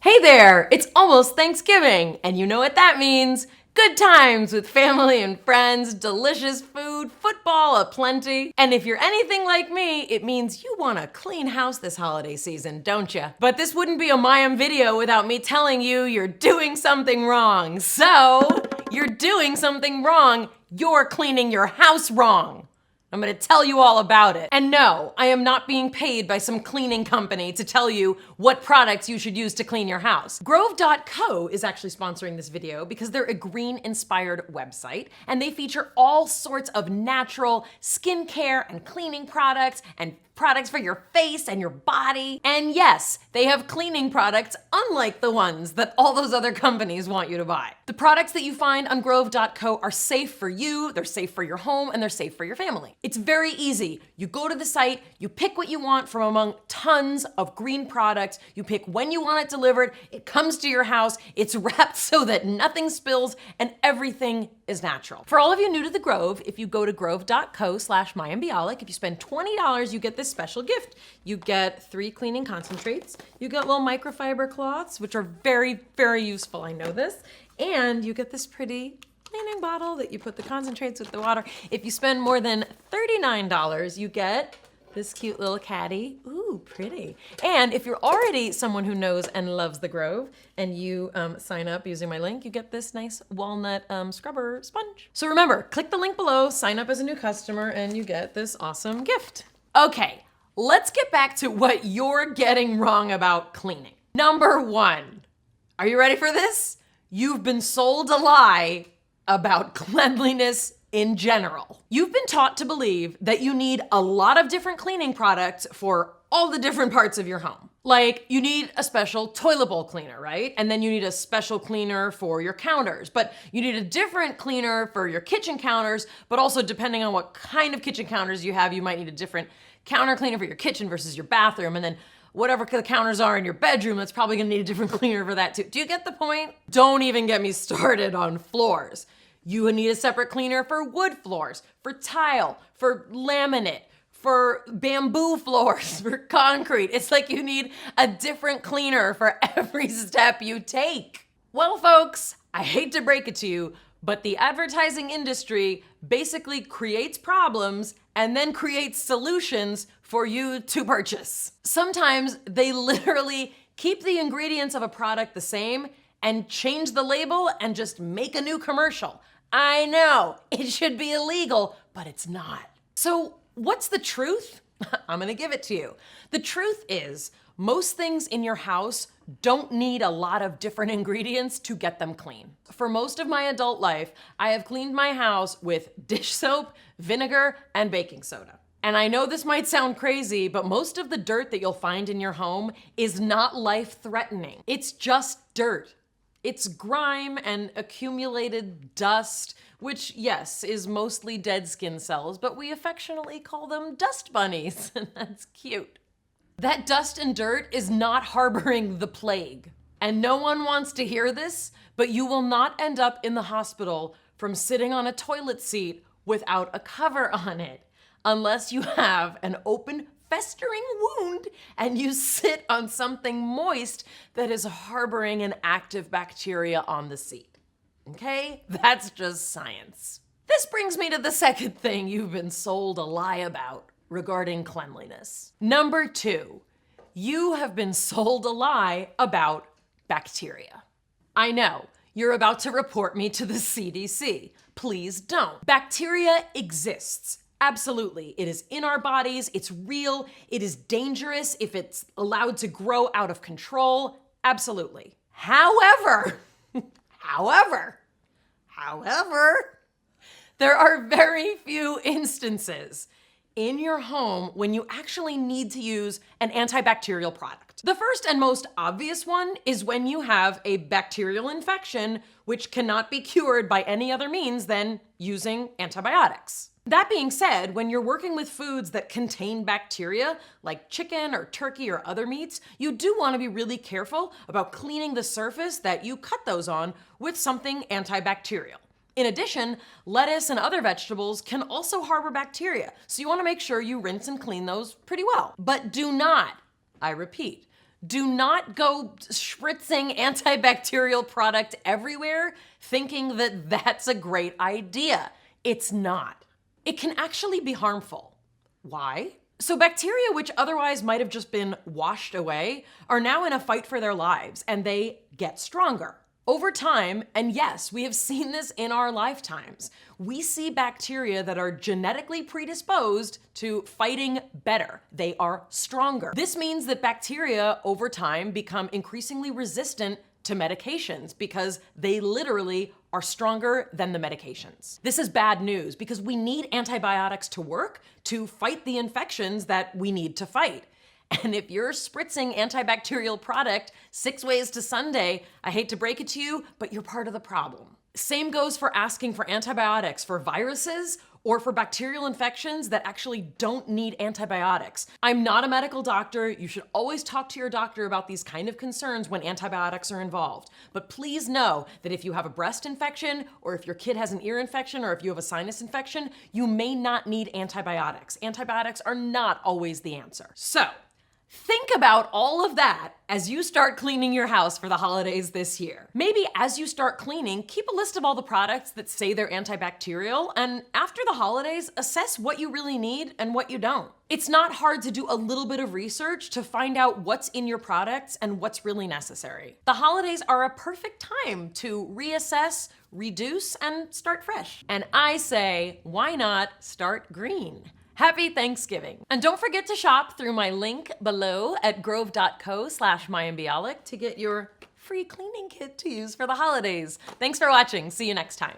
Hey there, it's almost Thanksgiving, and you know what that means. Good times with family and friends, delicious food, football aplenty. And if you're anything like me, it means you want a clean house this holiday season, don't you? But this wouldn't be a Mayim video without me telling you you're doing something wrong. So, you're doing something wrong. You're cleaning your house wrong. I'm gonna tell you all about it. And no, I am not being paid by some cleaning company to tell you what products you should use to clean your house. Grove.co is actually sponsoring this video because they're a green-inspired website, and they feature all sorts of natural skincare and cleaning products and products for your face and your body. And yes, they have cleaning products unlike the ones that all those other companies want you to buy. The products that you find on Grove.co are safe for you, they're safe for your home, and they're safe for your family. It's very easy. You go to the site, you pick what you want from among tons of green products, you pick when you want it delivered, it comes to your house, it's wrapped so that nothing spills, and everything is natural. For all of you new to the Grove, if you go to grove.co/Mayim Bialik, if you spend $20, you get this special gift. You get 3 cleaning concentrates, you get little microfiber cloths, which are very, very useful, I know this, and you get this pretty cleaning bottle that you put the concentrates with the water. If you spend more than $39, you get this cute little caddy. Ooh, pretty. And if you're already someone who knows and loves the Grove and you sign up using my link, you get this nice walnut scrubber sponge. So remember, click the link below, sign up as a new customer, and you get this awesome gift. Okay, let's get back to what you're getting wrong about cleaning. Number 1, are you ready for this? You've been sold a lie about cleanliness in general. You've been taught to believe that you need a lot of different cleaning products for all the different parts of your home. Like, you need a special toilet bowl cleaner, right? And then you need a special cleaner for your counters, but you need a different cleaner for your kitchen counters, but also depending on what kind of kitchen counters you have, you might need a different counter cleaner for your kitchen versus your bathroom, and then whatever the counters are in your bedroom, that's probably gonna need a different cleaner for that too. Do you get the point? Don't even get me started on floors. You need a separate cleaner for wood floors, for tile, for laminate, for bamboo floors, for concrete. It's like you need a different cleaner for every step you take. Well, folks, I hate to break it to you, but the advertising industry basically creates problems and then creates solutions for you to purchase. Sometimes they literally keep the ingredients of a product the same and change the label and just make a new commercial. I know, it should be illegal, but it's not. So what's the truth? I'm gonna give it to you. The truth is, most things in your house don't need a lot of different ingredients to get them clean. For most of my adult life, I have cleaned my house with dish soap, vinegar, and baking soda. And I know this might sound crazy, but most of the dirt that you'll find in your home is not life-threatening. It's just dirt. It's grime and accumulated dust, which, yes, is mostly dead skin cells, but we affectionately call them dust bunnies, and that's cute. That dust and dirt is not harboring the plague. And no one wants to hear this, but you will not end up in the hospital from sitting on a toilet seat without a cover on it, unless you have an open, festering wound and you sit on something moist that is harboring an active bacteria on the seat. Okay? That's just science. This brings me to the second thing you've been sold a lie about regarding cleanliness. Number 2, you have been sold a lie about bacteria. I know, you're about to report me to the CDC. Please don't. Bacteria exists. Absolutely. It is in our bodies, it's real, it is dangerous if it's allowed to grow out of control. Absolutely. However, there are very few instances in your home when you actually need to use an antibacterial product. The first and most obvious one is when you have a bacterial infection which cannot be cured by any other means than using antibiotics. That being said, when you're working with foods that contain bacteria, like chicken or turkey or other meats, you do want to be really careful about cleaning the surface that you cut those on with something antibacterial. In addition, lettuce and other vegetables can also harbor bacteria, so you want to make sure you rinse and clean those pretty well. But do not, I repeat, Do not go spritzing antibacterial product everywhere thinking that that's a great idea. It's not. It can actually be harmful. Why? So bacteria, which otherwise might have just been washed away, are now in a fight for their lives, and they get stronger. Over time, and yes, we have seen this in our lifetimes, we see bacteria that are genetically predisposed to fighting better. They are stronger. This means that bacteria over time become increasingly resistant to medications because they literally are stronger than the medications. This is bad news because we need antibiotics to work to fight the infections that we need to fight. And if you're spritzing antibacterial product 6 ways to Sunday, I hate to break it to you, but you're part of the problem. Same goes for asking for antibiotics for viruses or for bacterial infections that actually don't need antibiotics. I'm not a medical doctor. You should always talk to your doctor about these kind of concerns when antibiotics are involved. But please know that if you have a breast infection, or if your kid has an ear infection, or if you have a sinus infection, you may not need antibiotics. Antibiotics are not always the answer. So, think about all of that as you start cleaning your house for the holidays this year. Maybe as you start cleaning, keep a list of all the products that say they're antibacterial, and after the holidays, assess what you really need and what you don't. It's not hard to do a little bit of research to find out what's in your products and what's really necessary. The holidays are a perfect time to reassess, reduce, and start fresh. And I say, why not start green? Happy Thanksgiving. And don't forget to shop through my link below at grove.co/Mayim Bialik to get your free cleaning kit to use for the holidays. Thanks for watching. See you next time.